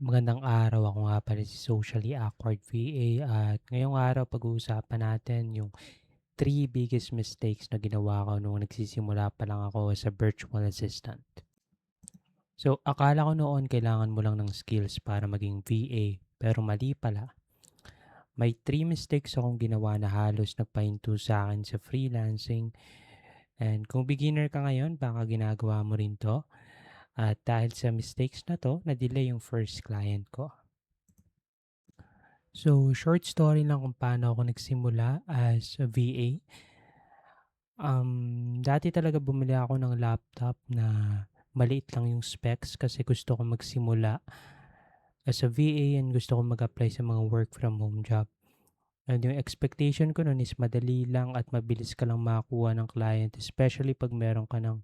Magandang araw, ako nga pala si Socially Awkward VA at ngayong araw pag-uusapan natin yung 3 biggest mistakes na ginawa ko nung nagsisimula pa lang ako sa virtual assistant. So, akala ko noon kailangan mo lang ng skills para maging VA, pero mali pala. May 3 mistakes akong ginawa na halos nagpahinto sa akin sa freelancing. And kung beginner ka ngayon, baka ginagawa mo rin to. At dahil sa mistakes na to, na-delay yung first client ko. So, short story lang kung paano ako nagsimula as a VA. Dati talaga bumili ako ng laptop na maliit lang yung specs kasi gusto ko magsimula as a VA and gusto ko mag-apply sa mga work from home job. And yung expectation ko nun is madali lang at mabilis ka lang makakuha ng client, especially pag meron ka ng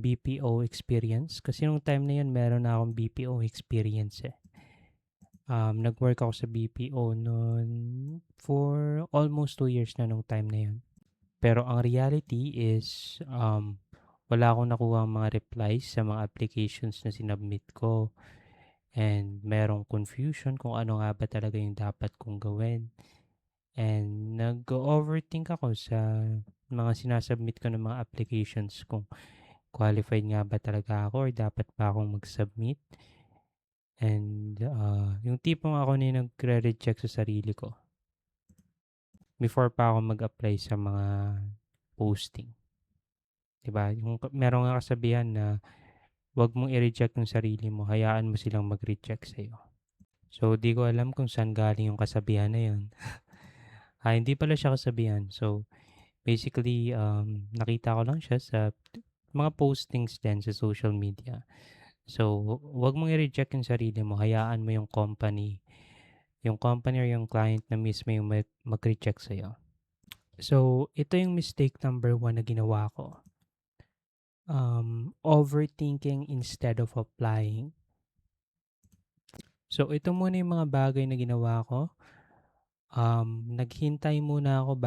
BPO experience. Kasi nung time na yun, meron na akong BPO experience eh. Nag-work ako sa BPO noon for almost 2 years na nung time na yun. Pero ang reality is, wala akong nakuha mga replies sa mga applications na sinubmit ko. And merong confusion kung ano nga ba talaga yung dapat kong gawin. And nag-overthink ako sa mga sinasubmit ko ng mga applications kung qualified nga ba talaga ako or dapat pa akong mag-submit. And yung tipong ako na yung nagre-reject sa sarili ko before pa ako mag-apply sa mga posting. 'Di ba? Yung merong nga kasabihan na 'wag mong i-reject yung sarili mo, hayaan mo silang mag-reject sa'yo. So, di ko alam kung saan galing yung kasabihan na yun. Hindi pala siya kasabihan. So, basically, nakita ko lang siya sa mga postings din sa social media. So, 'wag mong i-reject yung sarili mo, hayaan mo yung company or yung client na mismo yung mag-reject sa'yo. So, ito yung mistake number 1 na ginawa ko. Overthinking instead of applying. So, ito muna yung mga bagay na ginawa ko. Naghintay muna ako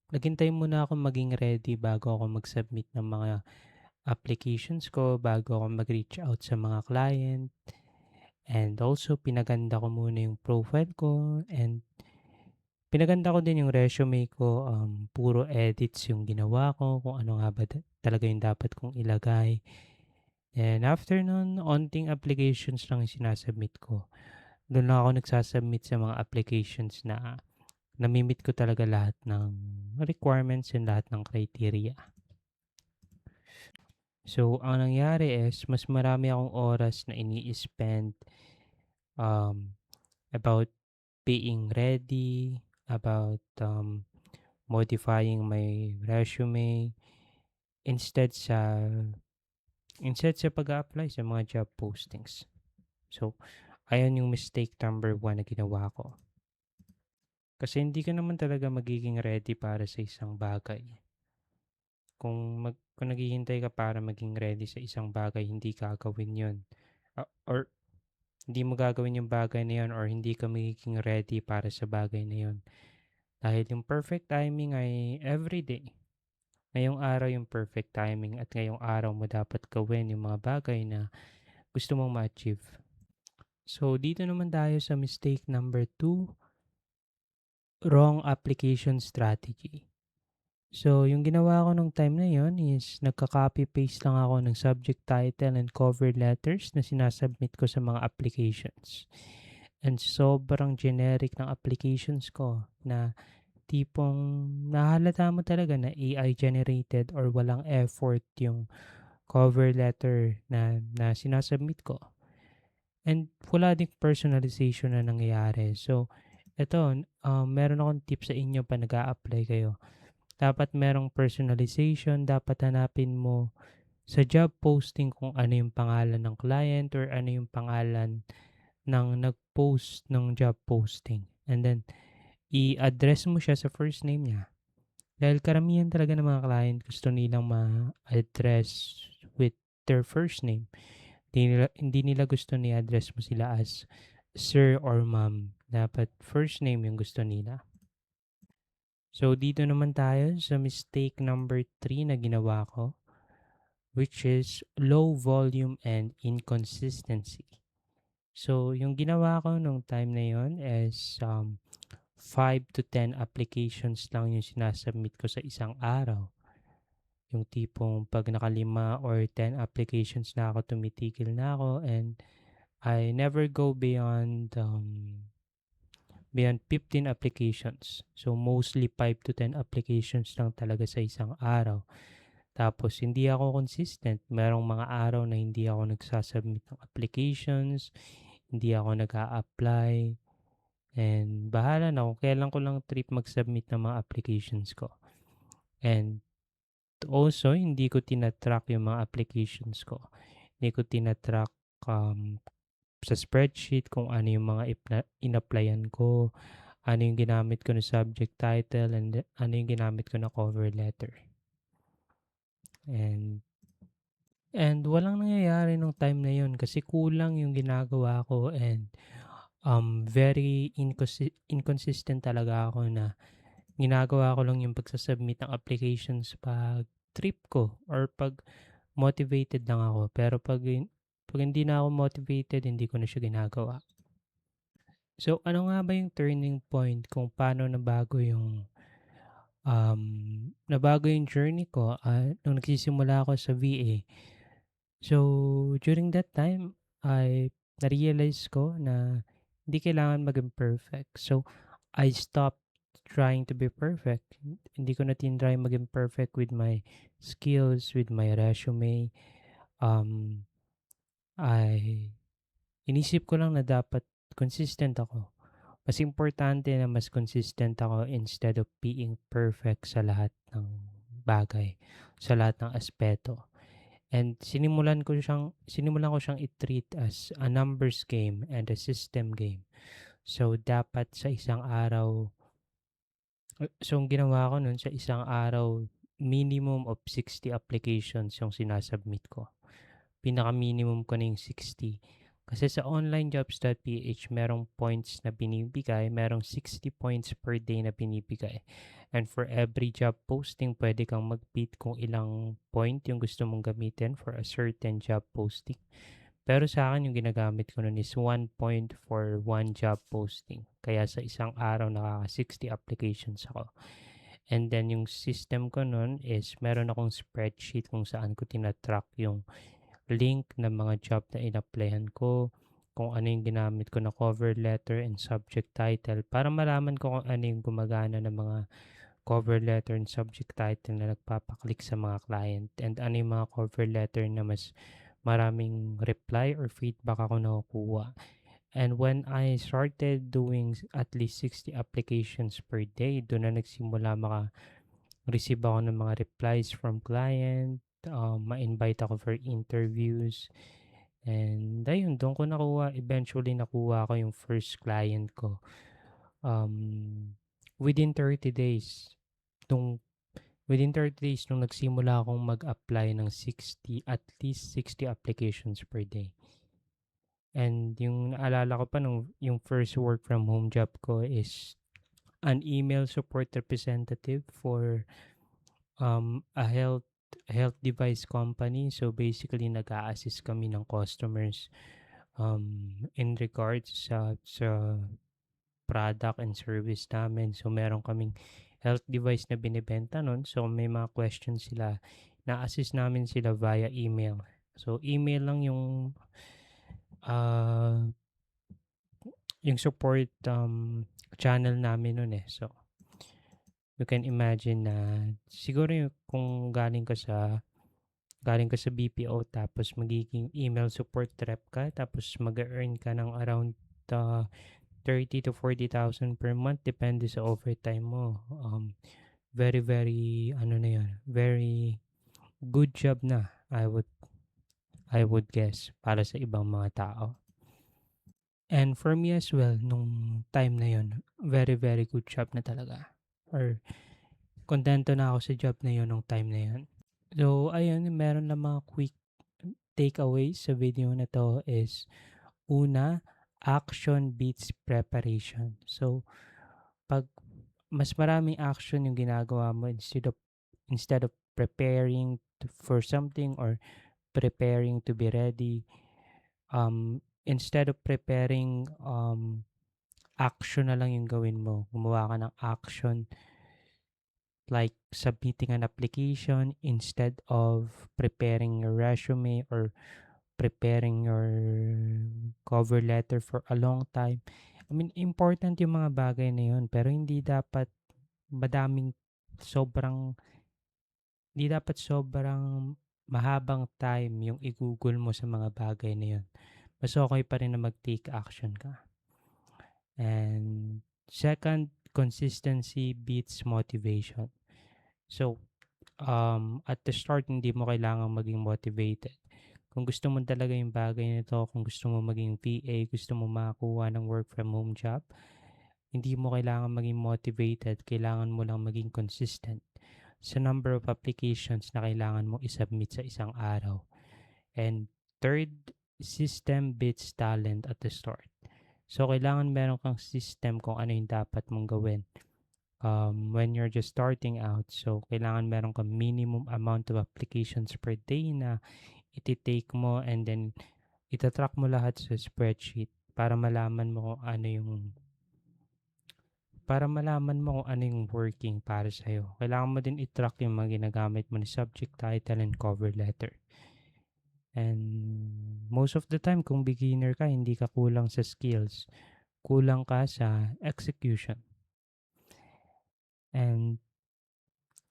naghintay muna ako maging ready bago ako mag-submit ng mga applications ko, bago ako mag-reach out sa mga client. And also, pinaganda ko muna yung profile ko and pinaganda ko din yung resume ko. Puro edits yung ginawa ko, kung ano nga ba talaga yung dapat kong ilagay. And after nun, onting applications lang yung sinasubmit ko. Doon lang ako nagsasubmit sa mga applications na namimit ko talaga lahat ng requirements and lahat ng criteria. So, ang nangyari is, mas marami akong oras na ini-spend um, about being ready, about modifying my resume, instead sa pag-apply sa mga job postings. So, ayun yung mistake number 1 na ginawa ko. Kasi hindi ka naman talaga magiging ready para sa isang bagay. Kung naghihintay ka para maging ready sa isang bagay, hindi ka gagawin yun. Or hindi mo gagawin yung bagay na yun or hindi ka magiging ready para sa bagay na yun. Dahil yung perfect timing ay everyday. Ngayong araw yung perfect timing at ngayong araw mo dapat gawin yung mga bagay na gusto mong ma-achieve. So, dito naman tayo sa mistake number 2, wrong application strategy. So, yung ginawa ko nung time na yon is nagka-copy-paste lang ako ng subject title and cover letters na sinasubmit ko sa mga applications. And sobrang generic ng applications ko na tipong nahalata mo talaga na AI generated or walang effort yung cover letter na sinasubmit ko. And wala ding personalization na nangyayari. So, eto, meron akong tip sa inyo pa nag apply kayo. Dapat merong personalization, dapat hanapin mo sa job posting kung ano yung pangalan ng client or ano yung pangalan ng nag-post ng job posting. And then, i-address mo siya sa first name niya. Dahil karamihan talaga ng mga client gusto nilang ma-address with their first name. Hindi nila gusto ni-address mo sila as sir or ma'am. Dapat first name yung gusto nila. So, dito naman tayo sa mistake number 3 na ginawa ko, which is low volume and inconsistency. So, yung ginawa ko nung time na yun is 5 to 10 applications lang yung sinasubmit ko sa isang araw. Yung tipong 'pag nakalima or 10 applications na ako, tumitigil na ako, and I never go beyond 15 applications. So, mostly 5 to 10 applications lang talaga sa isang araw. Tapos hindi ako consistent. Merong mga araw na hindi ako nagsasubmit ng applications, hindi ako nag apply, and bahala na kung kailan ko lang trip mag-submit ng mga applications ko. And also, hindi ko tina-track yung mga applications ko. Hindi ko tina-track sa spreadsheet kung ano yung mga in-applyan ko, ano yung ginamit ko na subject title, and ano yung ginamit ko na cover letter. And walang nangyayari nung time na yun kasi kulang yung ginagawa ko, and very inconsistent talaga ako na ginagawa ko lang yung pagsasubmit ng applications pag trip ko or pag motivated lang ako. Pero pag hindi na ako motivated, hindi ko na siya ginagawa. So, ano nga ba yung turning point kung paano nabago yung journey ko nung nagsisimula ako sa VA? So, during that time, I na-realize ko na hindi kailangan maging perfect. So, I stopped trying to be perfect. Hindi ko na tinry maging perfect with my skills, with my resume. Um, I Inisip ko lang na dapat consistent ako. Mas importante na mas consistent ako instead of being perfect sa lahat ng bagay, sa lahat ng aspeto. And sinimulan ko siyang i-treat as a numbers game and a system game. So dapat sa isang araw, so ang ginawa ko nun sa isang araw, minimum of 60 applications yung sinasubmit ko. Pinaka-minimum ko na yung 60. Kasi sa onlinejobs.ph merong points na binibigay, merong 60 points per day na binibigay. And for every job posting, pwede kang mag-bid kung ilang point yung gusto mong gamitin for a certain job posting. Pero sa akin, yung ginagamit ko nun is 1 point for 1 job posting. Kaya sa isang araw, nakaka-60 applications ako. And then, yung system ko nun is meron akong spreadsheet kung saan ko tinatrack yung link ng mga job na in-applyan ko, kung ano yung ginamit ko na cover letter and subject title para malaman ko kung ano yung gumagana ng mga cover letter and subject title na nagpapaklik sa mga client, and ano yung mga cover letter na mas maraming reply or feedback ako nakukuha. And when I started doing at least 60 applications per day, doon na nagsimula receive ako ng mga replies from client, ma-invite ako for interviews, and ayun, doon ko eventually nakuha ko yung first client ko. Within 30 days, nung within 30 days nung nagsimula akong mag-apply ng 60, at least 60 applications per day. And yung naalala ko pa yung first work from home job ko is an email support representative for a health device company. So basically, nag-a-assist kami ng customers in regards sa product and service namin. So meron kaming health device na binibenta nun. So may mga questions sila, na-assist namin sila via email. So email lang uh, yung support channel namin nun eh. So you can imagine na siguro kung galing ka sa BPO tapos magiging email support rep ka tapos mag-earn ka ng around 30 to 40,000 per month depende sa overtime mo. Very very ano na yun, very good job na, I would guess, para sa ibang mga tao. And for me as well, nung time na yun, very very good job na talaga. Or kontento na ako sa job na yun nung time na yun. So ayun, meron lang mga quick takeaways sa video na 'to is, una, action beats preparation. So, 'pag mas maraming action yung ginagawa mo instead of preparing for something or preparing to be ready, instead of preparing, action na lang yung gawin mo. Gumawa ka ng action like submitting an application instead of preparing your resume or preparing your cover letter for a long time. I mean, important yung mga bagay na yun, pero madaming sobrang, hindi dapat sobrang mahabang time yung i-google mo sa mga bagay na yun. Mas okay pa rin na mag-take action ka. And second, consistency beats motivation. So, at the start, hindi mo kailangang maging motivated. Kung gusto mo talaga yung bagay na to, kung gusto mo maging VA, gusto mo makakuha ng work from home job, hindi mo kailangan maging motivated, kailangan mo lang maging consistent sa number of applications na kailangan mo isubmit sa isang araw. And third, system beats talent at the start. So, kailangan meron kang system kung ano yung dapat mong gawin when you're just starting out. So, kailangan meron kang minimum amount of applications per day na iti-take mo and then itatrack mo lahat sa spreadsheet para malaman mo kung ano yung working para sa'yo. Kailangan mo din i-track yung mga ginagamit mo ni subject, title, and cover letter. And most of the time, kung beginner ka, hindi ka kulang sa skills. Kulang ka sa execution. And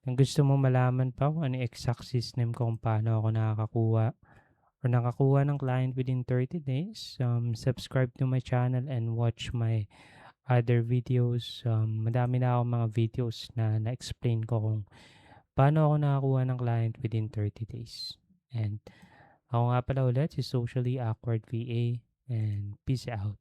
kung gusto mo malaman pa kung ano yung exact system ko kung paano ako nakakuha ng client within 30 days, subscribe to my channel and watch my other videos. Madami na akong mga videos na na-explain ko kung paano ako nakakuha ng client within 30 days. And ako nga pala ulit si Socially Awkward VA and peace out.